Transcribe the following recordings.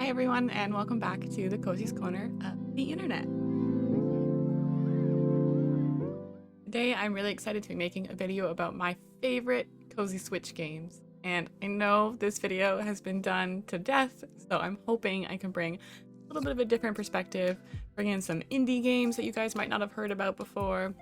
Hi everyone, and welcome back to the Cozy's Corner of the Internet. Today I'm really excited to be making a video about my favorite Cozy Switch games. And I know this video has been done to death, so I'm hoping I can bring a little bit of a different perspective, bring in some indie games that you guys might not have heard about before,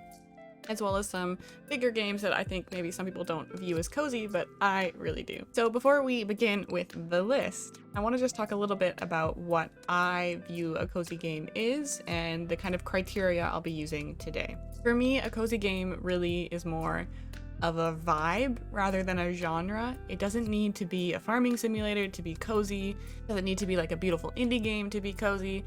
as well as some bigger games that I think maybe some people don't view as cozy, but I really do. So before we begin with the list, I want to just talk a little bit about what I view a cozy game is and the kind of criteria I'll be using today. For me, a cozy game really is more of a vibe rather than a genre. It doesn't need to be a farming simulator to be cozy. It doesn't need to be like a beautiful indie game to be cozy.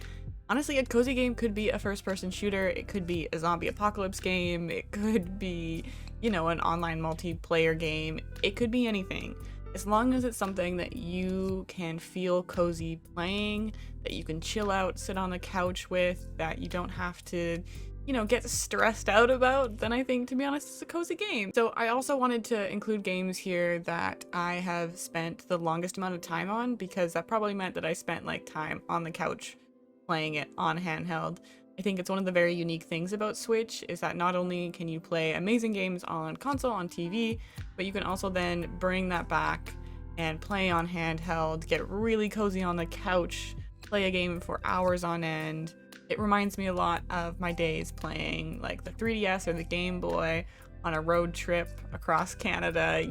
Honestly, a cozy game could be a first-person shooter, it could be a zombie apocalypse game, it could be, an online multiplayer game, it could be anything. As long as it's something that you can feel cozy playing, that you can chill out, sit on the couch with, that you don't have to, get stressed out about, then I think, to be honest, it's a cozy game. So I also wanted to include games here that I have spent the longest amount of time on, because that probably meant that I spent time on the couch playing it on handheld. I think it's one of the very unique things about Switch is that not only can you play amazing games on console, on TV, but you can also then bring that back and play on handheld, get really cozy on the couch, play a game for hours on end. It reminds me a lot of my days playing the 3DS or the Game Boy on a road trip across Canada,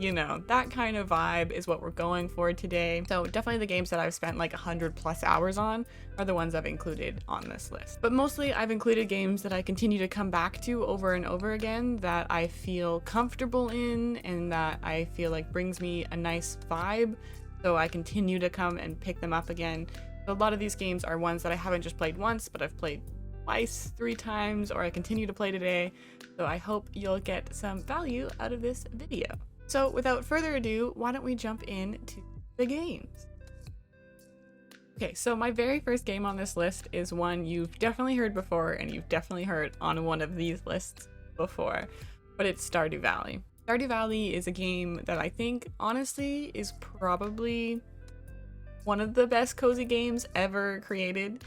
that kind of vibe is what we're going for today. So definitely the games that I've spent 100 plus hours on are the ones I've included on this list. But mostly I've included games that I continue to come back to over and over again, that I feel comfortable in and that I feel brings me a nice vibe. So I continue to come and pick them up again. So a lot of these games are ones that I haven't just played once, but I've played twice, 3 times, or I continue to play today. So I hope you'll get some value out of this video. So without further ado, why don't we jump into the games? Okay, so my very first game on this list is one you've definitely heard before, and you've definitely heard on one of these lists before, but it's Stardew Valley. Stardew Valley is a game that I think, honestly, is probably one of the best cozy games ever created.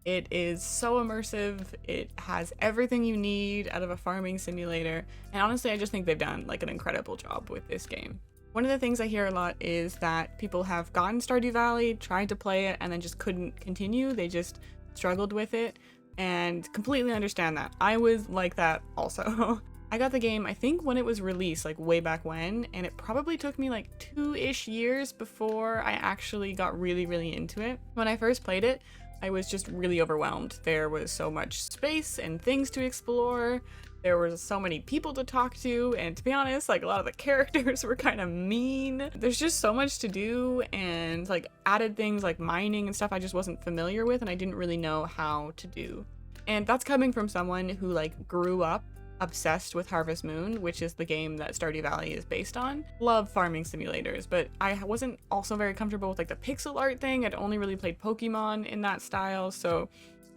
It is so immersive, it has everything you need out of a farming simulator, and honestly I just think they've done an incredible job with this game. One of the things I hear a lot is that people have gotten Stardew Valley, tried to play it, and then just couldn't continue. They just struggled with it, and completely understand that. I was like that also. I got the game, I think, when it was released, way back when, and it probably took me 2-ish years before I actually got really into it. When I first played it, I was just really overwhelmed. There was so much space and things to explore. There were so many people to talk to, and to be honest, a lot of the characters were kind of mean. There's just so much to do, and added things like mining and stuff I just wasn't familiar with and I didn't really know how to do. And that's coming from someone who grew up obsessed with Harvest Moon, which is the game that Stardew Valley is based on. Love farming simulators, but I wasn't also very comfortable with the pixel art thing. I'd only really played Pokemon in that style, so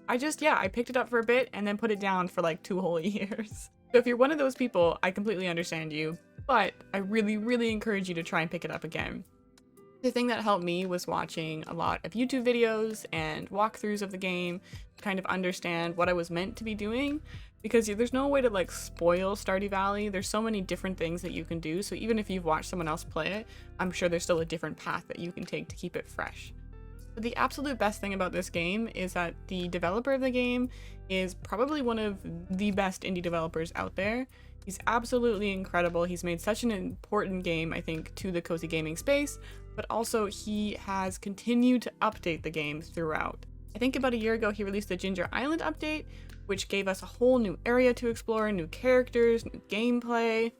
I picked it up for a bit and then put it down for 2 whole years. So if you're one of those people, I completely understand you, but I really encourage you to try and pick it up again. The thing that helped me was watching a lot of YouTube videos and walkthroughs of the game to kind of understand what I was meant to be doing, because there's no way to spoil Stardew Valley. There's so many different things that you can do, so even if you've watched someone else play it, I'm sure there's still a different path that you can take to keep it fresh. But the absolute best thing about this game is that the developer of the game is probably one of the best indie developers out there. He's absolutely incredible. He's made such an important game, I think, to the cozy gaming space, but also he has continued to update the game throughout. I think about a year ago he released the Ginger Island update, which gave us a whole new area to explore, new characters, new gameplay.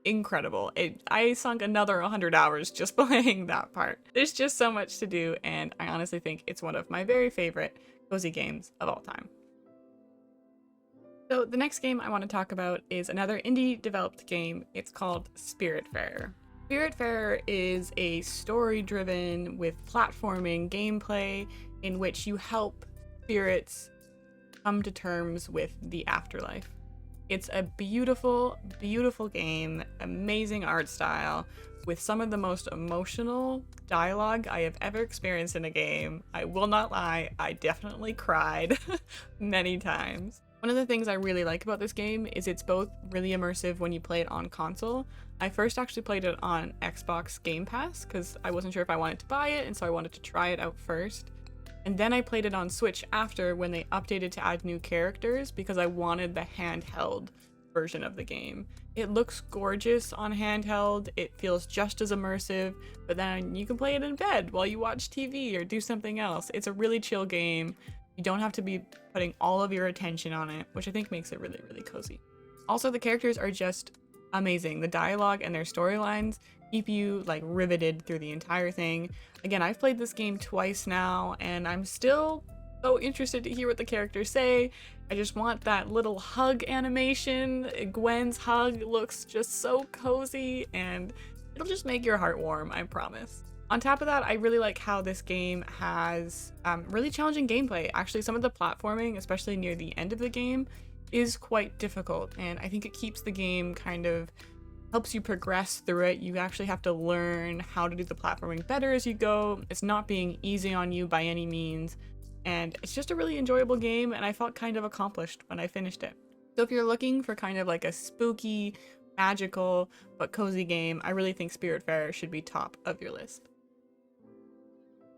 Incredible. I sunk another 100 hours just playing that part. There's just so much to do, and I honestly think it's one of my very favorite cozy games of all time. So the next game I want to talk about is another indie developed game. It's called Spiritfarer. Spiritfarer is a story-driven with platforming gameplay in which you help spirits come to terms with the afterlife. It's a beautiful game, amazing art style, with some of the most emotional dialogue I have ever experienced in a game. I will not lie, I definitely cried many times. One of the things I really like about this game is it's both really immersive when you play it on console. I first actually played it on Xbox Game Pass because I wasn't sure if I wanted to buy it, and so I wanted to try it out first. And then I played it on Switch after, when they updated to add new characters, because I wanted the handheld version of the game. It looks gorgeous on handheld, it feels just as immersive, but then you can play it in bed while you watch TV or do something else. It's a really chill game. You don't have to be putting all of your attention on it, which I think makes it really, really cozy. Also, the characters are just amazing. The dialogue and their storylines keep you like riveted through the entire thing. Again, I've played this game twice now, and I'm still so interested to hear what the characters say. I just want that little hug animation. Gwen's hug looks just so cozy, and it'll just make your heart warm, I promise. On top of that, I really like how this game has really challenging gameplay. Actually, some of the platforming, especially near the end of the game, is quite difficult, and I think it keeps the game kind of helps you progress through it. You actually have to learn how to do the platforming better as you go. It's not being easy on you by any means, and it's just a really enjoyable game, and I felt kind of accomplished when I finished it. So if you're looking for kind of like a spooky, magical, but cozy game, I really think Spiritfarer should be top of your list.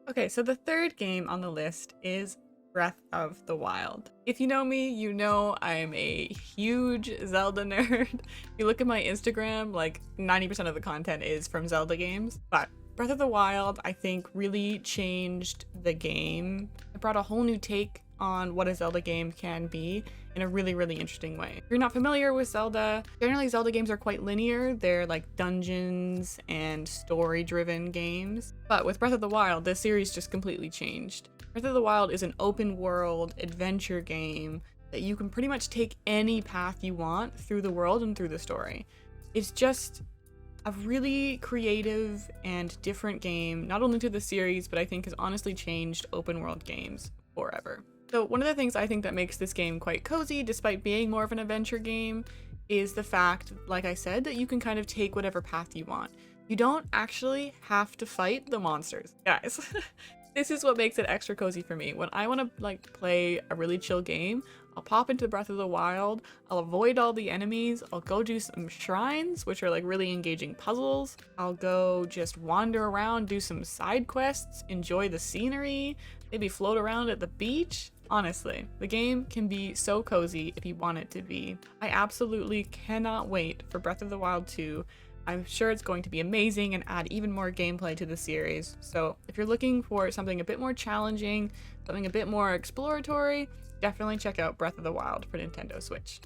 Okay, so the third game on the list is Breath of the Wild. If you know me, you know I'm a huge Zelda nerd. If you look at my Instagram, like 90% of the content is from Zelda games, but Breath of the Wild, I think, really changed the game. It brought a whole new take on what a Zelda game can be in a really, really interesting way. If you're not familiar with Zelda, generally Zelda games are quite linear. They're like dungeons and story-driven games. But with Breath of the Wild, this series just completely changed. Breath of the Wild is an open world adventure game that you can pretty much take any path you want through the world and through the story. It's just a really creative and different game, not only to the series, but I think has honestly changed open world games forever. So one of the things I think that makes this game quite cozy, despite being more of an adventure game, is the fact, like I said, that you can kind of take whatever path you want. You don't actually have to fight the monsters. Guys, this is what makes it extra cozy for me. When I want to like play a really chill game, I'll pop into Breath of the Wild, I'll avoid all the enemies, I'll go do some shrines, which are like really engaging puzzles, I'll go just wander around, do some side quests, enjoy the scenery, maybe float around at the beach. Honestly, the game can be so cozy if you want it to be. I absolutely cannot wait for Breath of the Wild 2. I'm sure it's going to be amazing and add even more gameplay to the series. So if you're looking for something a bit more challenging, something a bit more exploratory, definitely check out Breath of the Wild for Nintendo Switch.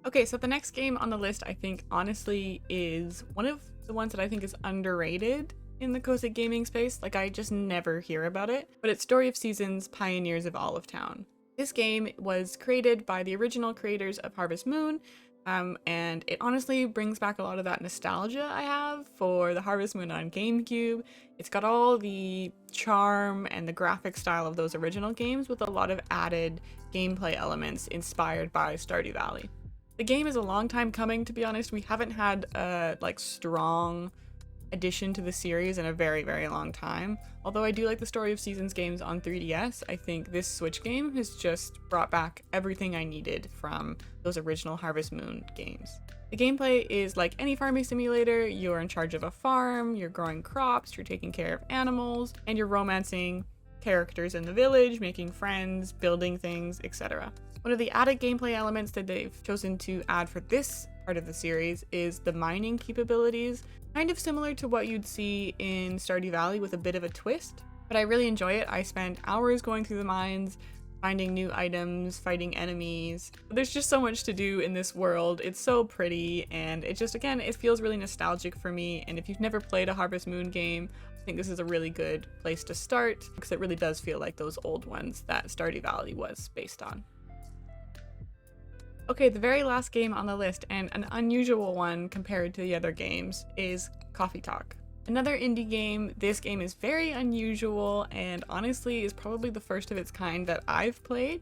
Okay, so the next game on the list, I think, honestly, is one of the ones that I think is underrated in the cozy gaming space. Like, I just never hear about it, but it's Story of Seasons: Pioneers of Olive Town. This game was created by the original creators of Harvest Moon, and it honestly brings back a lot of that nostalgia I have for the Harvest Moon on GameCube. It's got all the charm and the graphic style of those original games with a lot of added gameplay elements inspired by Stardew Valley. The game is a long time coming, to be honest. We haven't had a strong addition to the series in a very, very long time. Although I do like the Story of Seasons games on 3DS, I think this Switch game has just brought back everything I needed from those original Harvest Moon games. The gameplay is like any farming simulator. You're in charge of a farm, you're growing crops, you're taking care of animals, and you're romancing characters in the village, making friends, building things, etc. One of the added gameplay elements that they've chosen to add for this part of the series is the mining capabilities, kind of similar to what you'd see in Stardew Valley with a bit of a twist, but I really enjoy it. I spent hours going through the mines, finding new items, fighting enemies. There's just so much to do in this world. It's so pretty, and it just, again, it feels really nostalgic for me, and if you've never played a Harvest Moon game, I think this is a really good place to start, because it really does feel like those old ones that Stardew Valley was based on. Okay, the very last game on the list, and an unusual one compared to the other games, is Coffee Talk. Another indie game. This game is very unusual and honestly is probably the first of its kind that I've played,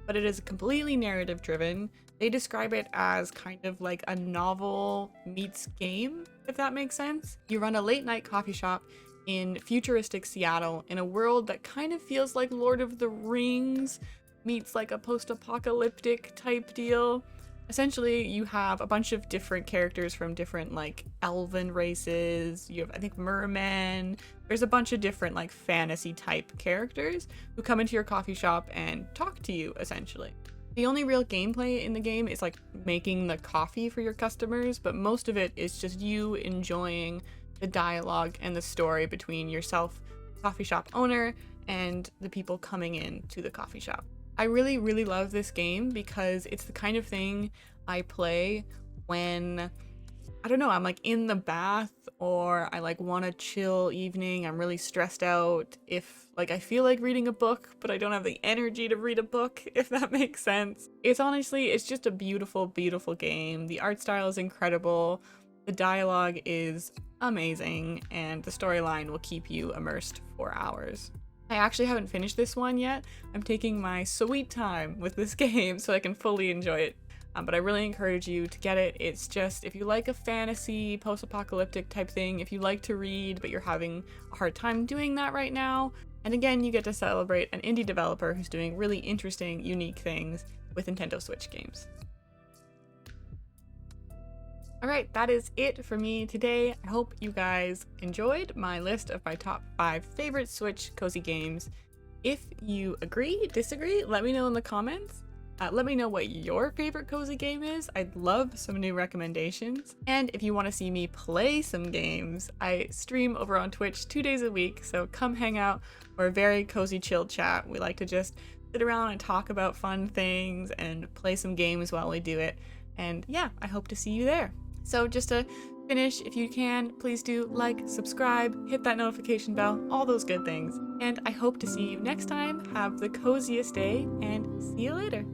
but it is completely narrative driven. They describe it as kind of like a novel meets game, if that makes sense. You run a late night coffee shop in futuristic Seattle in a world that kind of feels like Lord of the Rings meets like a post-apocalyptic type deal. Essentially, you have a bunch of different characters from different like elven races. You have, I think, mermen. There's a bunch of different like fantasy type characters who come into your coffee shop and talk to you, essentially. The only real gameplay in the game is like making the coffee for your customers, but most of it is just you enjoying the dialogue and the story between yourself, coffee shop owner, and the people coming in to the coffee shop. I really, really love this game because it's the kind of thing I play when, I don't know, I'm like in the bath or I like want a chill evening. I'm really stressed out. If like I feel like reading a book, but I don't have the energy to read a book, if that makes sense. It's just a beautiful, beautiful game. The art style is incredible. The dialogue is amazing, and the storyline will keep you immersed for hours. I actually haven't finished this one yet. I'm taking my sweet time with this game so I can fully enjoy it. But I really encourage you to get it. It's just, if you like a fantasy, post-apocalyptic type thing, if you like to read but you're having a hard time doing that right now, and again, you get to celebrate an indie developer who's doing really interesting, unique things with Nintendo Switch games. Alright, that is it for me today. I hope you guys enjoyed my list of my top 5 favorite Switch cozy games. If you agree, disagree, let me know in the comments. Let me know what your favorite cozy game is. I'd love some new recommendations. And if you want to see me play some games, I stream over on Twitch 2 days a week, so come hang out. We're a very cozy, chill chat. We like to just sit around and talk about fun things and play some games while we do it. And yeah, I hope to see you there. So just to finish, if you can, please do like, subscribe, hit that notification bell, all those good things. And I hope to see you next time. Have the coziest day and see you later.